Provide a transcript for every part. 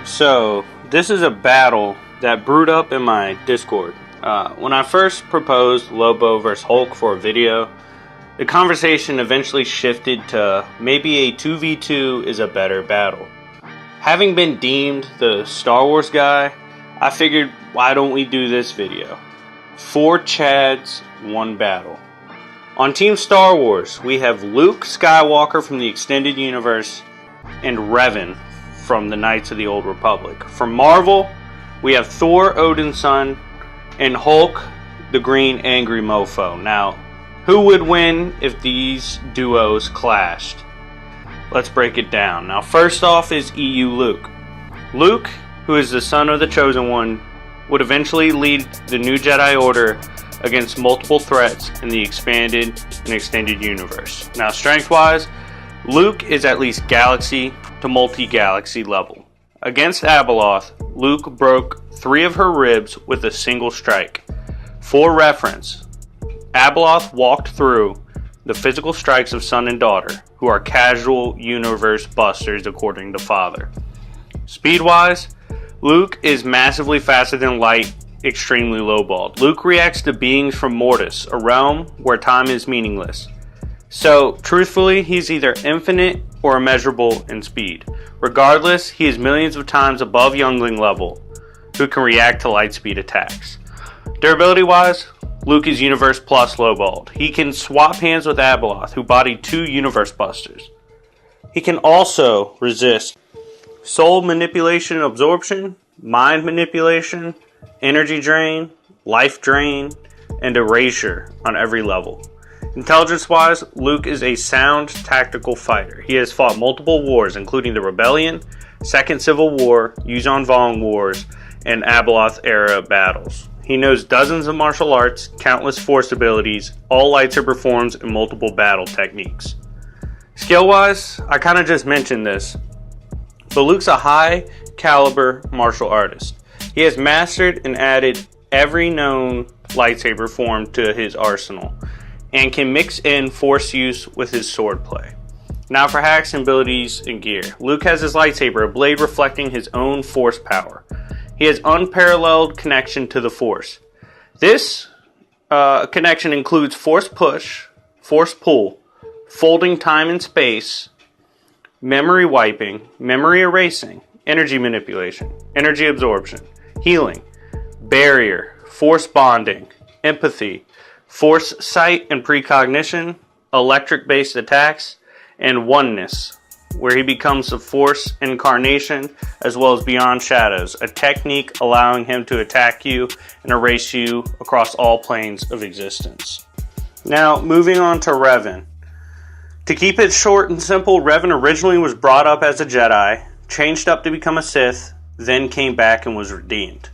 So, this is a battle that brewed up in my Discord. When I first proposed Lobo vs. Hulk for a video, the conversation eventually shifted to maybe a 2v2 is a better battle. Having been deemed the Star Wars guy, I figured, why don't we do this video? 4 Chads, 1 battle. On Team Star Wars, we have Luke Skywalker from the Extended Universe and Revan from the Knights of the Old Republic. For Marvel, we have Thor, Odin's son, and Hulk, the Green Angry Mofo. Now, who would win if these duos clashed? Let's break it down. Now, first off is EU Luke. Luke, who is the son of the Chosen One, would eventually lead the New Jedi Order against multiple threats in the expanded and extended universe. Now, strength-wise, Luke is at least galaxy to multi-galaxy level. Against Abeloth, Luke broke 3 of her ribs with a single strike. For reference, Abeloth walked through the physical strikes of son and daughter, who are casual universe busters according to father. Speed-wise, Luke is massively faster than light, extremely lowballed. Luke reacts to beings from Mortis, a realm where time is meaningless. So, truthfully, he's either infinite or immeasurable in speed. Regardless, he is millions of times above Youngling level, who can react to light speed attacks. Durability-wise, Luke is Universe Plus lowballed. He can swap hands with Abeloth, who bodied 2 Universe Busters. He can also resist soul manipulation and absorption, mind manipulation, energy drain, life drain, and erasure on every level. Intelligence-wise, Luke is a sound tactical fighter. He has fought multiple wars, including the Rebellion, Second Civil War, Yuuzhan Vong Wars, and Abeloth-era battles. He knows dozens of martial arts, countless force abilities, all lightsaber forms, and multiple battle techniques. Skill-wise, I kind of just mentioned this, but Luke's a high-caliber martial artist. He has mastered and added every known lightsaber form to his arsenal, and can mix in force use with his swordplay. Now for hacks and abilities and gear. Luke has his lightsaber, a blade reflecting his own force power. He has unparalleled connection to the force. This connection includes force push, force pull, folding time and space, memory wiping, memory erasing, energy manipulation, energy absorption, healing, barrier, force bonding, empathy, force sight and precognition, electric-based attacks, and oneness, where he becomes a force incarnation as well as beyond shadows, a technique allowing him to attack you and erase you across all planes of existence. Now, moving on to Revan. To keep it short and simple, Revan originally was brought up as a Jedi, changed up to become a Sith, then came back and was redeemed.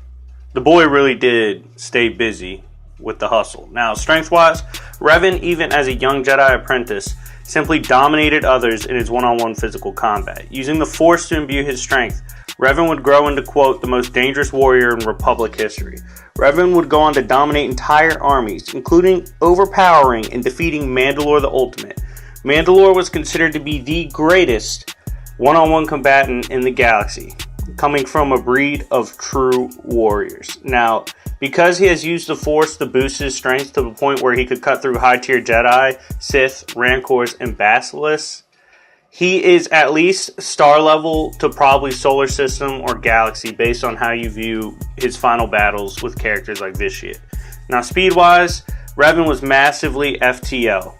The boy really did stay busy with the hustle. Now, strength-wise, Revan, even as a young Jedi apprentice, simply dominated others in his one-on-one physical combat. Using the Force to imbue his strength, Revan would grow into, quote, the most dangerous warrior in Republic history. Revan would go on to dominate entire armies, including overpowering and defeating Mandalore the Ultimate. Mandalore was considered to be the greatest one-on-one combatant in the galaxy, coming from a breed of true warriors. Now, because he has used the Force to boost his strength to the point where he could cut through high-tier Jedi, Sith, Rancors, and Basilisks, he is at least star level to probably solar system or galaxy based on how you view his final battles with characters like Vitiate. Now, speed-wise, Revan was massively FTL.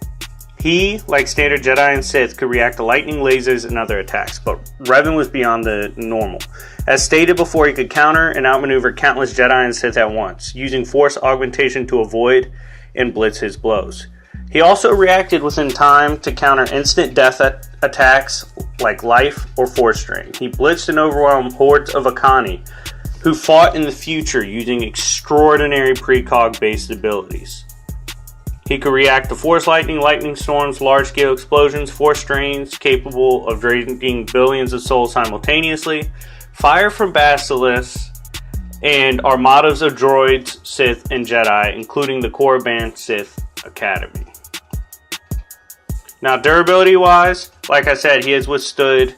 He, like standard Jedi and Sith, could react to lightning, lasers, and other attacks, but Revan was beyond the normal. As stated before, he could counter and outmaneuver countless Jedi and Sith at once, using force augmentation to avoid and blitz his blows. He also reacted within time to counter instant death attacks like life or force drain. He blitzed and overwhelmed hordes of Akani, who fought in the future using extraordinary precog-based abilities. He could react to force lightning, lightning storms, large-scale explosions, force drains capable of draining billions of souls simultaneously, fire from basilisks, and armadas of droids, Sith, and Jedi, including the Korriban Sith Academy. Now, durability-wise, like I said, he has withstood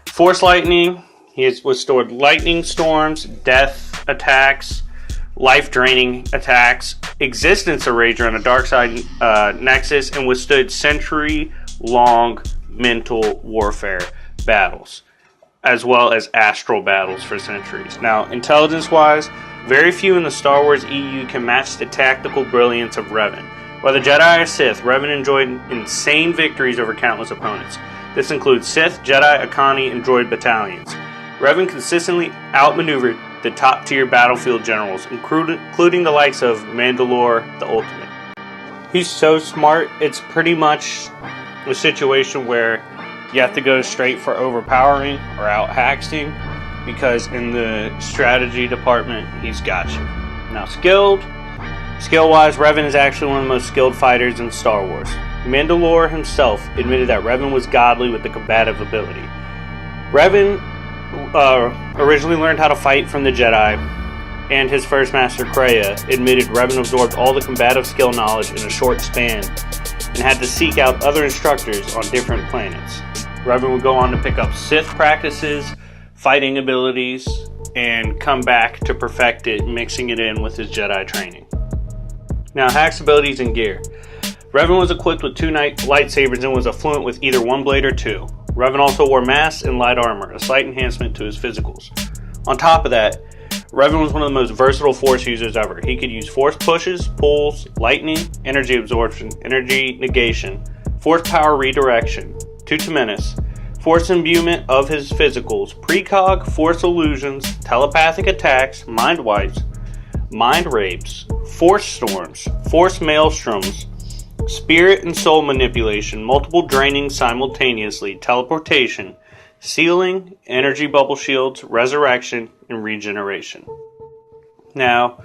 force lightning, He has withstood lightning storms, death attacks, life-draining attacks, existence erasure on a dark side nexus, and withstood century-long mental warfare battles, as well as astral battles for centuries. Now, intelligence-wise, very few in the Star Wars EU can match the tactical brilliance of Revan. Whether Jedi or Sith, Revan enjoyed insane victories over countless opponents. This includes Sith, Jedi, Akani, and droid battalions. Revan consistently outmaneuvered the top-tier battlefield generals, including the likes of Mandalore the Ultimate. He's so smart, it's pretty much a situation where you have to go straight for overpowering or out-hacking, because in the strategy department, he's got you. Now, skill-wise, Revan is actually one of the most skilled fighters in Star Wars. Mandalore himself admitted that Revan was godly with the combative ability. Revan originally learned how to fight from the Jedi, and his first master, Kreia, admitted Revan absorbed all the combative skill knowledge in a short span and had to seek out other instructors on different planets. Revan would go on to pick up Sith practices, fighting abilities, and come back to perfect it, mixing it in with his Jedi training. Now, hacks, abilities, and gear. Revan was equipped with 2 lightsabers and was fluent with either one blade or 2. Revan also wore masks and light armor, a slight enhancement to his physicals. On top of that, Revan was one of the most versatile Force users ever. He could use Force pushes, pulls, lightning, energy absorption, energy negation, Force power redirection, Menace, Force imbuement of his physicals, precog, Force illusions, telepathic attacks, mind wipes, mind rapes, Force storms, Force maelstroms, spirit and soul manipulation, multiple draining simultaneously, teleportation, sealing, energy bubble shields, resurrection, and regeneration. Now,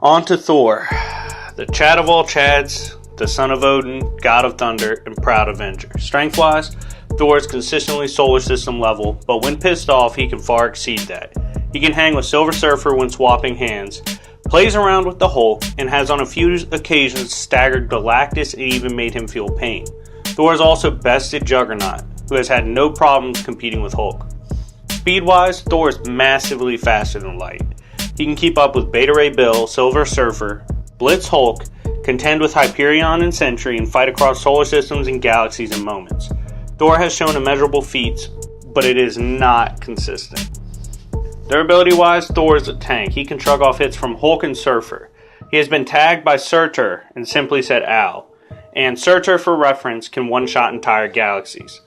on to Thor, the Chad of all Chads, the son of Odin, god of thunder, and proud avenger. Strength-wise, Thor is consistently solar system level, but when pissed off, he can far exceed that. He can hang with Silver Surfer when swapping hands, plays around with the Hulk, and has on a few occasions staggered Galactus and even made him feel pain. Thor has also bested Juggernaut, who has had no problems competing with Hulk. Speed-wise, Thor is massively faster than light. He can keep up with Beta Ray Bill, Silver Surfer, Blitz Hulk, contend with Hyperion and Sentry, and fight across solar systems and galaxies in moments. Thor has shown immeasurable feats, but it is not consistent. Durability-wise, Thor is a tank. He can shrug off hits from Hulk and Surfer. He has been tagged by Surtur and simply said ow. And Surtur, for reference, can one-shot entire galaxies.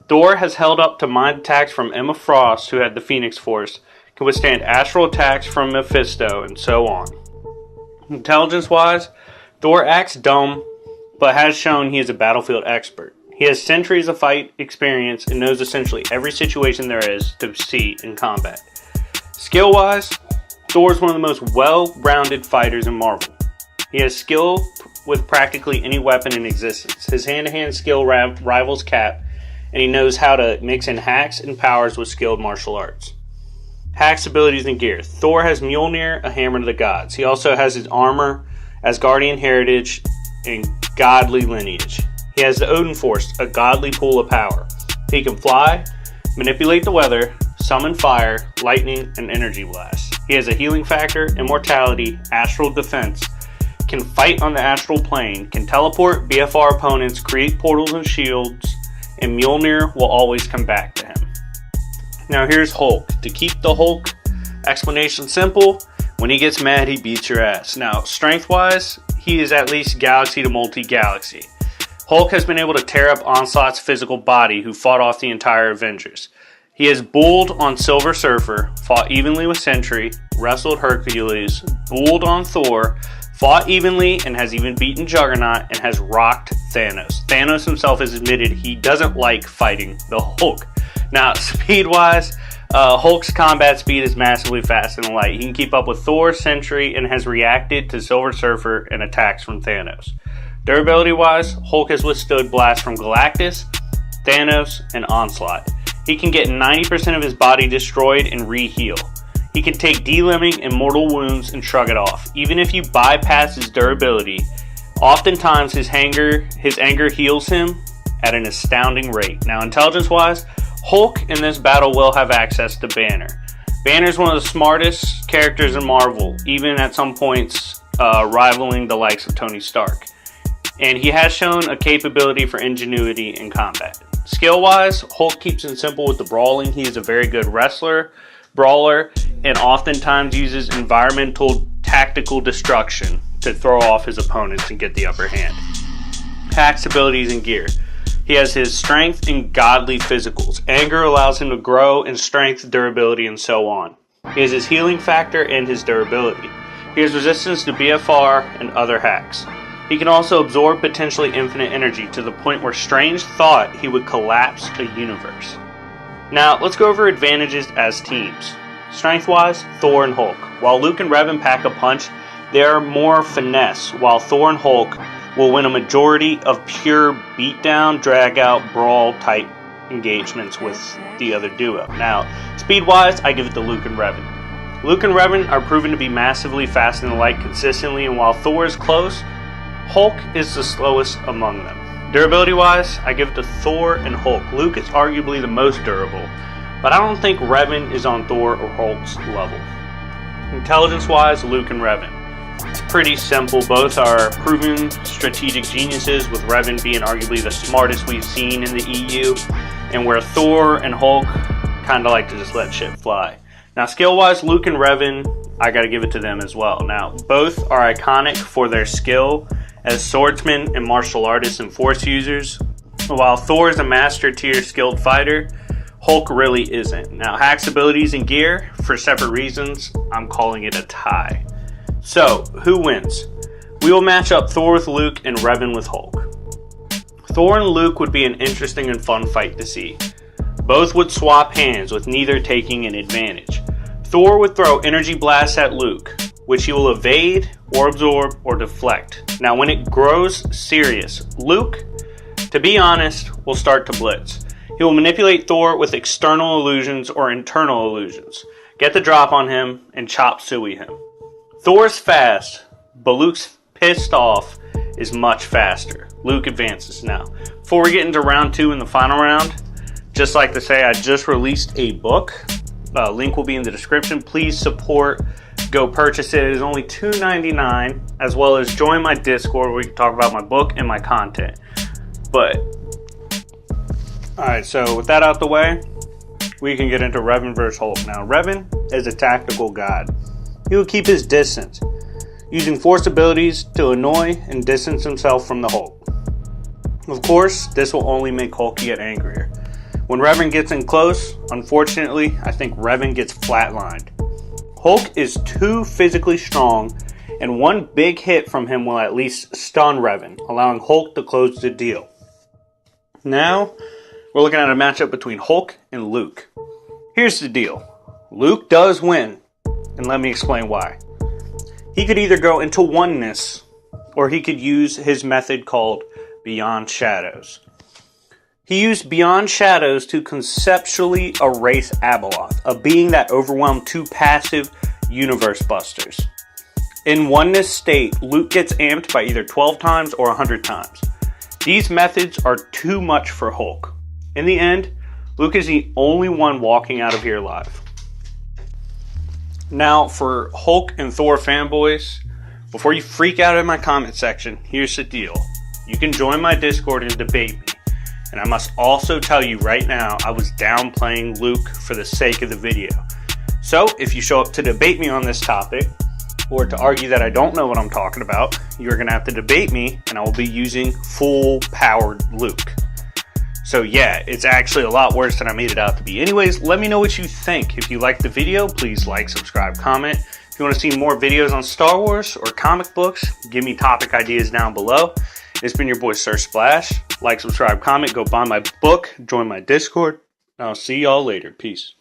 Thor has held up to mind attacks from Emma Frost, who had the Phoenix Force, can withstand astral attacks from Mephisto, and so on. Intelligence-wise, Thor acts dumb, but has shown he is a battlefield expert. He has centuries of fight experience and knows essentially every situation there is to see in combat. Skill-wise, Thor is one of the most well-rounded fighters in Marvel. He has skill with practically any weapon in existence. His hand-to-hand skill rivals Cap, and he knows how to mix in hacks and powers with skilled martial arts. Hacks, abilities, and gear. Thor has Mjolnir, a hammer to the gods. He also has his armor, Asgardian heritage, and godly lineage. He has the Odin Force, a godly pool of power. He can fly, manipulate the weather, summon fire, lightning, and energy blast. He has a healing factor, immortality, astral defense, can fight on the astral plane, can teleport BFR opponents, create portals and shields, and Mjolnir will always come back to him. Now here's Hulk. To keep the Hulk explanation simple, when he gets mad, he beats your ass. Now, strength-wise, he is at least galaxy to multi-galaxy. Hulk has been able to tear up Onslaught's physical body, who fought off the entire Avengers. He has bulled on Silver Surfer, fought evenly with Sentry, wrestled Hercules, bulled on Thor, fought evenly, and has even beaten Juggernaut, and has rocked Thanos. Thanos himself has admitted he doesn't like fighting the Hulk. Now, speed-wise, Hulk's combat speed is massively faster than light. He can keep up with Thor, Sentry, and has reacted to Silver Surfer and attacks from Thanos. Durability-wise, Hulk has withstood blasts from Galactus, Thanos, and Onslaught. He can get 90% of his body destroyed and re-heal. He can take delimbing and mortal wounds and shrug it off. Even if you bypass his durability, oftentimes his anger heals him at an astounding rate. Now, intelligence-wise, Hulk in this battle will have access to Banner. Banner is one of the smartest characters in Marvel, even at some points rivaling the likes of Tony Stark. And he has shown a capability for ingenuity in combat. Skill-wise, Hulk keeps it simple with the brawling. He is a very good wrestler, brawler, and oftentimes uses environmental tactical destruction to throw off his opponents and get the upper hand. Hacks abilities and gear. He has his strength and godly physicals. Anger allows him to grow in strength, durability, and so on. He has his healing factor and his durability. He has resistance to BFR and other hacks. He can also absorb potentially infinite energy to the point where Strange thought he would collapse a universe. Now, let's go over advantages as teams. Strength-wise, Thor and Hulk. While Luke and Revan pack a punch, they are more finesse, while Thor and Hulk will win a majority of pure beatdown, drag-out, brawl-type engagements with the other duo. Now, speed-wise, I give it to Luke and Revan. Luke and Revan are proven to be massively fast in the light consistently, and while Thor is close, Hulk is the slowest among them. Durability-wise, I give it to Thor and Hulk. Luke is arguably the most durable, but I don't think Revan is on Thor or Hulk's level. Intelligence-wise, Luke and Revan. It's pretty simple. Both are proven strategic geniuses, with Revan being arguably the smartest we've seen in the EU, and where Thor and Hulk kind of like to just let shit fly. Now, skill-wise, Luke and Revan, I gotta give it to them as well. Now, both are iconic for their skill as swordsmen and martial artists and force users. While Thor is a master tier skilled fighter, Hulk really isn't. Now, hacks, abilities, and gear, for separate reasons, I'm calling it a tie. So, who wins? We will match up Thor with Luke and Revan with Hulk. Thor and Luke would be an interesting and fun fight to see. Both would swap hands, with neither taking an advantage. Thor would throw energy blasts at Luke, which he will evade or absorb or deflect. Now, when it grows serious, Luke, to be honest, will start to blitz. He will manipulate Thor with external illusions or internal illusions, get the drop on him, and chop suey him. Thor's fast, but Luke's pissed off is much faster. Luke advances now. Before we get into round 2 in the final round, just like to say I just released a book. Link will be in the description. Please support. Go purchase it. It is only $2.99, as well as join my Discord where we can talk about my book and my content. But, alright, so with that out the way, we can get into Revan vs. Hulk. Now, Revan is a tactical god. He will keep his distance, using force abilities to annoy and distance himself from the Hulk. Of course, this will only make Hulk get angrier. When Revan gets in close, unfortunately, I think Revan gets flatlined. Hulk is too physically strong, and one big hit from him will at least stun Revan, allowing Hulk to close the deal. Now, we're looking at a matchup between Hulk and Luke. Here's the deal. Luke does win, and let me explain why. He could either go into oneness, or he could use his method called Beyond Shadows. He used Beyond Shadows to conceptually erase Abeloth, a being that overwhelmed 2 passive universe busters. In oneness state, Luke gets amped by either 12 times or 100 times. These methods are too much for Hulk. In the end, Luke is the only one walking out of here alive. Now, for Hulk and Thor fanboys, before you freak out in my comment section, here's the deal. You can join my Discord and debate me. And I must also tell you right now, I was downplaying Luke for the sake of the video. So, if you show up to debate me on this topic, or to argue that I don't know what I'm talking about, you're going to have to debate me, and I will be using full-powered Luke. So yeah, it's actually a lot worse than I made it out to be. Anyways, let me know what you think. If you liked the video, please like, subscribe, comment. If you want to see more videos on Star Wars or comic books, give me topic ideas down below. It's been your boy, Sir Splash. Like, subscribe, comment, go buy my book, join my Discord. I'll see y'all later. Peace.